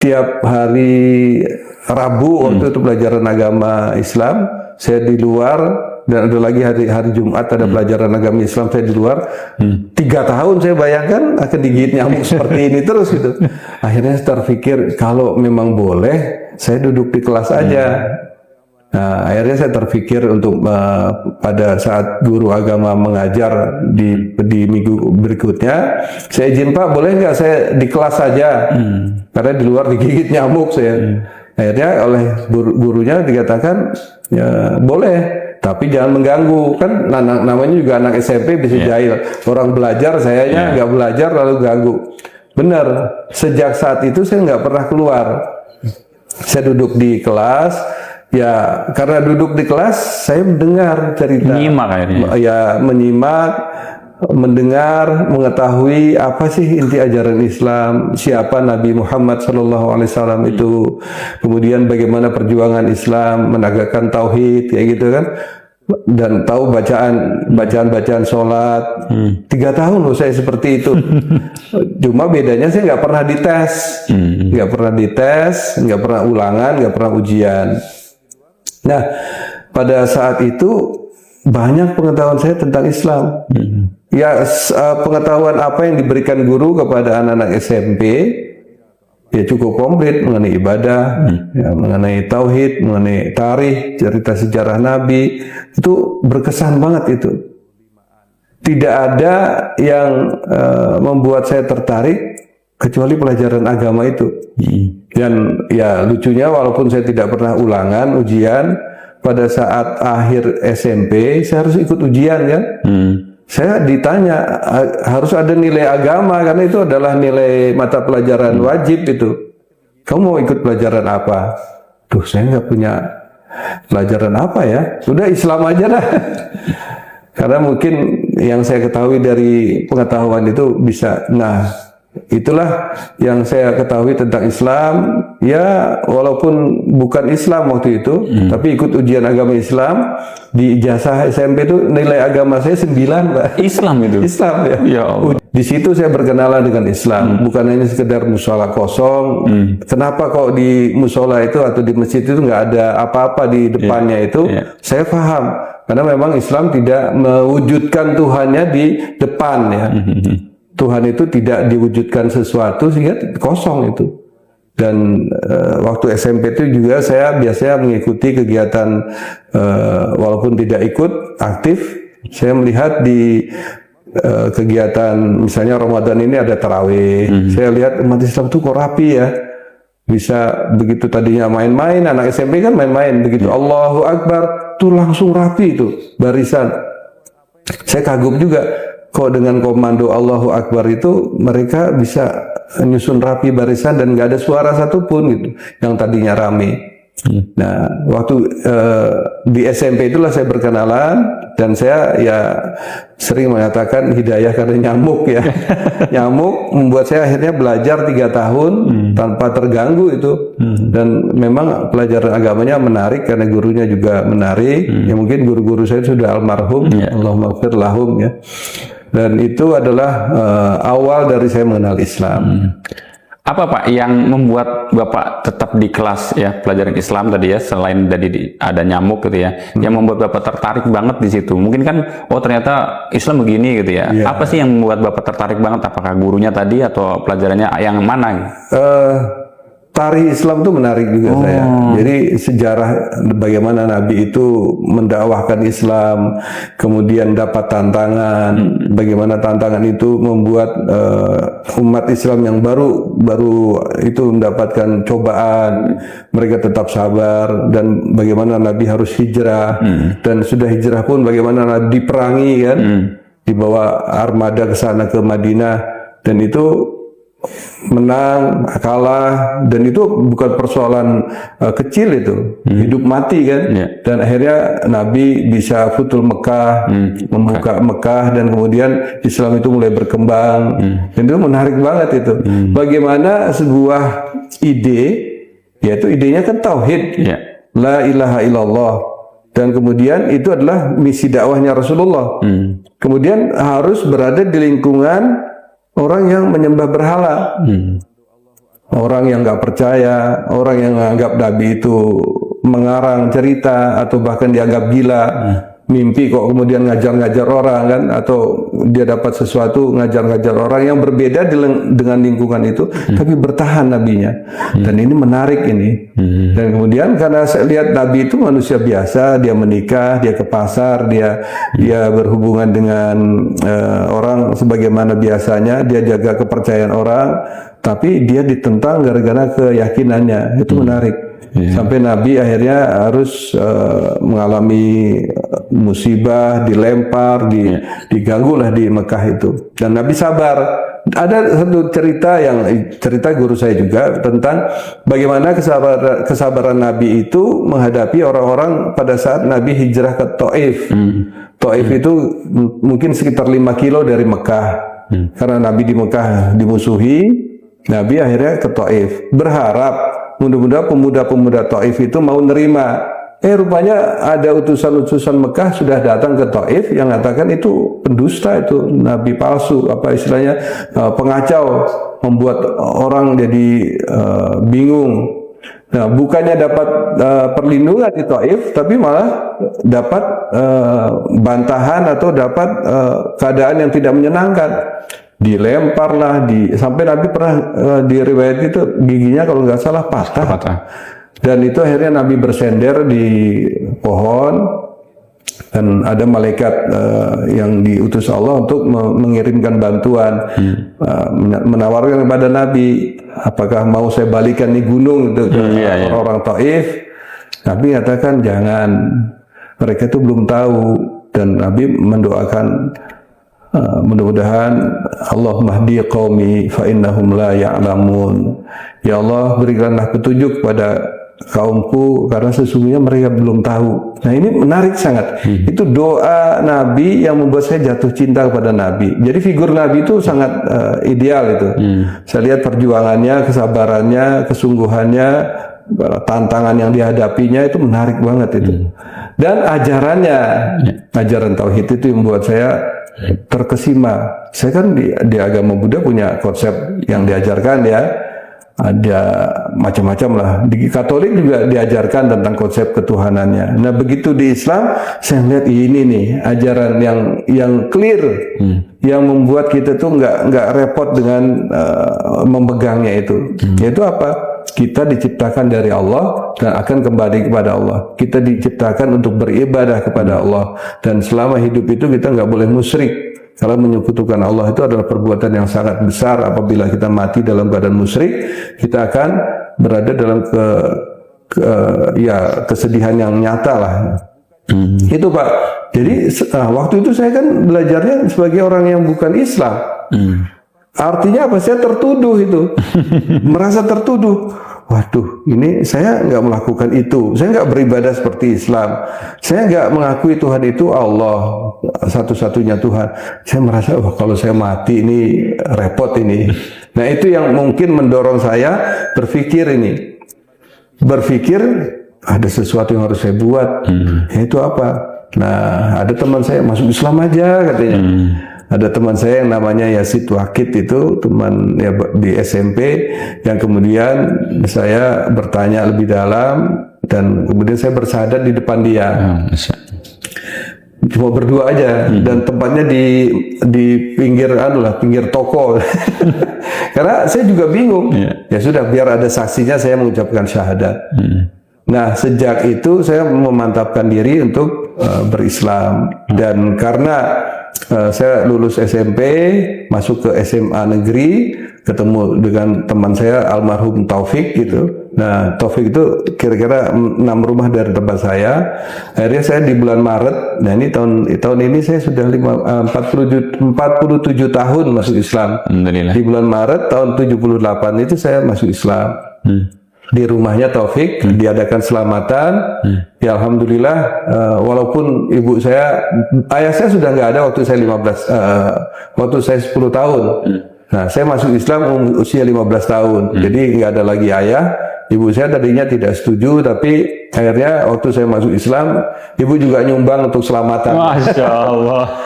tiap hari Rabu waktu itu pelajaran agama Islam, saya di luar, dan ada lagi hari Jumat ada pelajaran agama Islam, saya di luar. 3 tahun saya bayangkan akan digigit nyamuk seperti ini terus gitu. Akhirnya saya terpikir kalau memang boleh saya duduk di kelas aja. Nah, akhirnya saya terpikir untuk pada saat guru agama mengajar di minggu berikutnya, saya izin Pak, boleh nggak saya di kelas saja? Karena di luar digigit nyamuk saya. Akhirnya oleh gurunya dikatakan ya boleh, tapi jangan mengganggu, kan namanya juga anak SMP bisa jahil. Orang belajar, sayanya nggak belajar lalu ganggu. Benar, sejak saat itu saya nggak pernah keluar. Saya duduk di kelas. Ya, karena duduk di kelas, saya mendengar cerita. Menyimak akhirnya. Ya, menyimak, mendengar, mengetahui apa sih inti ajaran Islam, siapa Nabi Muhammad SAW itu, kemudian bagaimana perjuangan Islam, menegakkan tauhid, kayak gitu kan. Dan tahu bacaan sholat. 3 tahun loh saya seperti itu. Cuma bedanya saya nggak pernah dites, nggak pernah ulangan, nggak pernah ujian. Nah, pada saat itu banyak pengetahuan saya tentang Islam. Ya, pengetahuan apa yang diberikan guru kepada anak-anak SMP ya cukup komplit, mengenai ibadah, ya, mengenai tauhid, mengenai tarikh, cerita sejarah Nabi, itu berkesan banget itu. Tidak ada yang membuat saya tertarik kecuali pelajaran agama itu. Dan ya lucunya walaupun saya tidak pernah ulangan, ujian, pada saat akhir SMP saya harus ikut ujian kan. Saya ditanya harus ada nilai agama karena itu adalah nilai mata pelajaran wajib itu. Kamu mau ikut pelajaran apa? Duh, saya nggak punya pelajaran apa ya. Sudah Islam aja dah. Karena mungkin yang saya ketahui dari pengetahuan itu bisa. Nah, itulah yang saya ketahui tentang Islam. Ya, walaupun bukan Islam waktu itu, tapi ikut ujian agama Islam. Di ijazah SMP itu nilai agama saya 9, Pak. Islam itu? Islam ya. Ya Allah. Di situ saya berkenalan dengan Islam. Bukan hanya sekedar musola kosong. Kenapa kok di musola itu atau di masjid itu nggak ada apa-apa di depannya itu? Saya paham. Karena memang Islam tidak mewujudkan Tuhannya di depan ya. Tuhan itu tidak diwujudkan sesuatu sehingga kosong itu. Dan waktu SMP itu juga saya biasanya mengikuti kegiatan walaupun tidak ikut aktif, saya melihat di kegiatan misalnya Ramadan ini ada tarawih. Saya lihat umat Islam itu kok rapi ya. Bisa begitu tadinya main-main, anak SMP kan main-main, begitu Allahu Akbar tuh langsung rapi itu barisan. Saya kagum juga kok dengan komando Allahu Akbar itu mereka bisa nyusun rapi barisan dan nggak ada suara satupun gitu yang tadinya rame. Nah, waktu di SMP itulah saya berkenalan dan saya ya sering mengatakan hidayah karena nyamuk ya. Nyamuk membuat saya akhirnya belajar 3 tahun tanpa terganggu itu. Dan memang pelajaran agamanya menarik karena gurunya juga menarik. Ya mungkin guru-guru saya sudah almarhum, Allahumma ighfir lahum ya. Dan itu adalah awal dari saya mengenal Islam. Apa Pak yang membuat Bapak tetap di kelas ya pelajaran Islam tadi ya, selain dari ada nyamuk gitu ya, yang membuat Bapak tertarik banget di situ? Mungkin kan, oh ternyata Islam begini gitu ya. Apa sih yang membuat Bapak tertarik banget? Apakah gurunya tadi atau pelajarannya yang mana? Tarikh Islam itu menarik juga saya. Jadi sejarah bagaimana Nabi itu mendakwahkan Islam, kemudian dapat tantangan, bagaimana tantangan itu membuat umat Islam yang baru itu mendapatkan cobaan, mereka tetap sabar, dan bagaimana Nabi harus hijrah, dan sudah hijrah pun bagaimana Nabi diperangi kan, dibawa armada ke sana ke Madinah, dan itu menang, kalah, dan itu bukan persoalan kecil itu, hidup mati kan. Dan akhirnya Nabi bisa futul Mekah, membuka Mekah, dan kemudian Islam itu mulai berkembang. Dan itu menarik banget itu. Bagaimana sebuah ide, yaitu idenya kan tauhid, la ilaha illallah, dan kemudian itu adalah misi dakwahnya Rasulullah. Kemudian harus berada di lingkungan orang yang menyembah berhala. orang yang nggak percaya, orang yang menganggap Nabi itu mengarang cerita atau bahkan dianggap gila, mimpi kok kemudian ngajar-ngajar orang kan, atau dia dapat sesuatu ngajar-ngajar orang yang berbeda dengan lingkungan itu, tapi bertahan nabinya. Dan ini menarik ini. Dan kemudian karena saya lihat Nabi itu manusia biasa, dia menikah, dia ke pasar, dia berhubungan dengan orang sebagaimana biasanya, dia jaga kepercayaan orang, tapi dia ditentang gara-gara keyakinannya. Itu menarik. Sampai Nabi akhirnya harus mengalami musibah, dilempar, diganggu lah di Mekah itu. Dan Nabi sabar. Ada satu cerita guru saya juga tentang bagaimana kesabaran Nabi itu menghadapi orang-orang pada saat Nabi hijrah ke Taif. Taif itu mungkin sekitar 5 kilo dari Mekah. Karena Nabi di Mekah dimusuhi, Nabi akhirnya ke Taif. Berharap mudah-mudahan pemuda-pemuda Taif itu mau nerima. Rupanya ada utusan-utusan Mekah sudah datang ke Taif yang mengatakan itu pendusta, itu nabi palsu, apa istilahnya, pengacau, membuat orang jadi bingung. Nah, bukannya dapat perlindungan di Taif, tapi malah dapat bantahan atau dapat keadaan yang tidak menyenangkan. Dilemparlah, sampai Nabi pernah di riwayat itu giginya kalau nggak salah patah. Dan itu akhirnya Nabi bersender di pohon, dan ada malaikat yang diutus Allah untuk mengirimkan bantuan, menawarkan kepada Nabi, apakah mau saya balikan di gunung itu ke orang Taif. Nabi katakan jangan, mereka itu belum tahu, dan Nabi mendoakan mudah-mudahan Allahumma hdi qaumi fa innahum la ya'lamun. Ya Allah, berikanlah petunjuk pada kaumku karena sesungguhnya mereka belum tahu. Nah, ini menarik sangat. Itu doa Nabi yang membuat saya jatuh cinta kepada Nabi. Jadi figur Nabi itu sangat ideal itu. Saya lihat perjuangannya, kesabarannya, kesungguhannya, tantangan yang dihadapinya itu menarik banget itu. Dan ajarannya, ajaran tauhid itu yang membuat saya terkesima. Saya kan di agama Buddha punya konsep yang diajarkan ya. Ada macam-macam lah. Di Katolik juga diajarkan tentang konsep ketuhanannya. Nah, begitu di Islam, saya lihat ini nih ajaran yang clear, yang membuat kita tuh nggak repot dengan memegangnya itu. Yaitu apa? Kita diciptakan dari Allah dan akan kembali kepada Allah. Kita diciptakan untuk beribadah kepada Allah, dan selama hidup itu kita nggak boleh musyrik. Kalau menyekutukan Allah itu adalah perbuatan yang sangat besar. Apabila kita mati dalam keadaan musyrik, kita akan berada dalam kesedihan yang nyata lah. Itu Pak. Jadi waktu itu saya kan belajarnya sebagai orang yang bukan Islam. Artinya apa? Saya tertuduh itu, merasa tertuduh. Waduh, ini saya nggak melakukan itu. Saya nggak beribadah seperti Islam. Saya nggak mengakui Tuhan itu Allah, satu-satunya Tuhan. Saya merasa, wah, kalau saya mati ini repot ini. Nah, itu yang mungkin mendorong saya berpikir ada sesuatu yang harus saya buat. Yaitu apa? Nah, ada teman saya masuk Islam aja katanya. Ada teman saya yang namanya Yasid Wakid, itu teman ya di SMP, yang kemudian saya bertanya lebih dalam dan kemudian saya bersyahadat di depan dia. Cuma berdua aja, dan tempatnya di pinggir pinggir toko. Karena saya juga bingung. Ya sudah, biar ada saksinya, saya mengucapkan syahadat. Nah, sejak itu saya memantapkan diri untuk berislam, dan karena saya lulus SMP, masuk ke SMA negeri, ketemu dengan teman saya almarhum Taufik gitu. Nah, Taufik itu kira-kira 6 rumah dari tempat saya. Akhirnya saya di bulan Maret, nah ini tahun ini saya sudah 47 tahun masuk Islam. Di bulan Maret tahun 78 itu saya masuk Islam. Di rumahnya Taufik diadakan selamatan. Ya alhamdulillah, walaupun ayah saya sudah nggak ada waktu saya 10 tahun. Nah, saya masuk Islam usia 15 tahun. Jadi nggak ada lagi ayah. Ibu saya tadinya tidak setuju, tapi akhirnya waktu saya masuk Islam, ibu juga nyumbang untuk selamatan. Masya Allah.